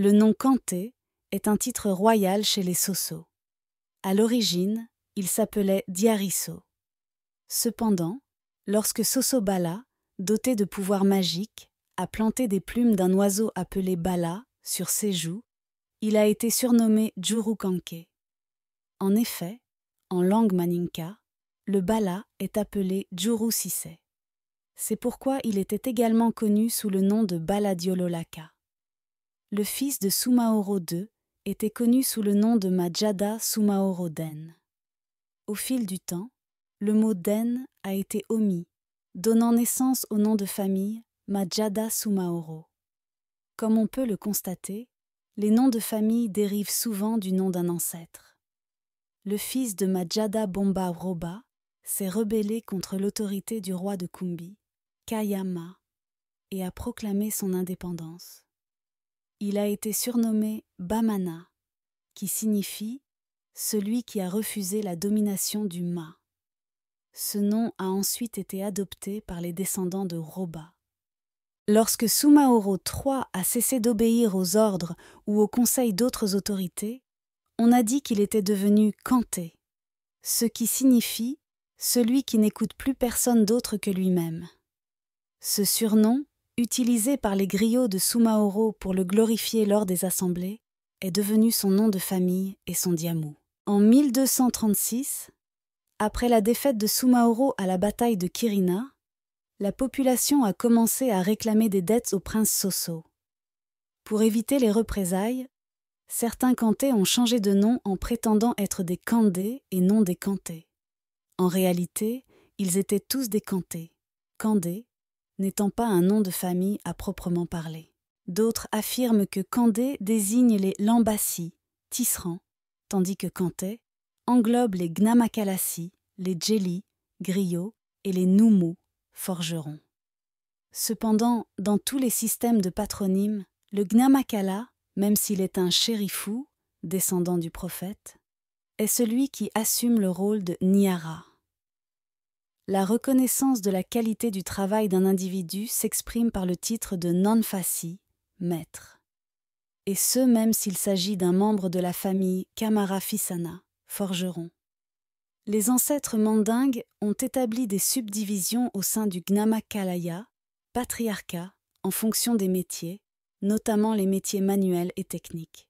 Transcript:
Le nom Kanté est un titre royal chez les Soso. À l'origine, il s'appelait Diarisso. Cependant, lorsque Soso Bala, doté de pouvoirs magiques, a planté des plumes d'un oiseau appelé Bala sur ses joues, il a été surnommé Juru Kanké. En effet, en langue maninka, le Bala est appelé Juru Sisé. C'est pourquoi il était également connu sous le nom de Bala Diololaka. Le fils de Sumaoro II était connu sous le nom de Majada Sumaoro Den. Au fil du temps, le mot Den a été omis, donnant naissance au nom de famille Majada Sumaoro. Comme on peut le constater, les noms de famille dérivent souvent du nom d'un ancêtre. Le fils de Majada Bomba Roba s'est rebellé contre l'autorité du roi de Kumbi, Kayama, et a proclamé son indépendance. Il a été surnommé Bamana, qui signifie « celui qui a refusé la domination du Ma ». Ce nom a ensuite été adopté par les descendants de Roba. Lorsque Sumaoro III a cessé d'obéir aux ordres ou aux conseils d'autres autorités, on a dit qu'il était devenu Kanté, ce qui signifie « celui qui n'écoute plus personne d'autre que lui-même ». Ce surnom, utilisé par les griots de Sumaoro pour le glorifier lors des assemblées, est devenu son nom de famille et son diamou. En 1236, après la défaite de Sumaoro à la bataille de Kirina, la population a commencé à réclamer des dettes au prince Soso. Pour éviter les représailles, certains Kantés ont changé de nom en prétendant être des Kandés et non des Kantés. En réalité, ils étaient tous des Kantés, Kandé n'étant pas un nom de famille à proprement parler. D'autres affirment que Kandé désigne les Lambassi, tisserands, tandis que Kanté englobe les Gnamakalassi, les Djeli, griots, et les Numu, forgerons. Cependant, dans tous les systèmes de patronymes, le Gnamakala, même s'il est un chérifou, descendant du prophète, est celui qui assume le rôle de Niara. La reconnaissance de la qualité du travail d'un individu s'exprime par le titre de Nanfasi, maître. Et ce même s'il s'agit d'un membre de la famille Kamarafisana, forgeron. Les ancêtres mandingues ont établi des subdivisions au sein du Gnamakalaya, patriarcat, en fonction des métiers, notamment les métiers manuels et techniques.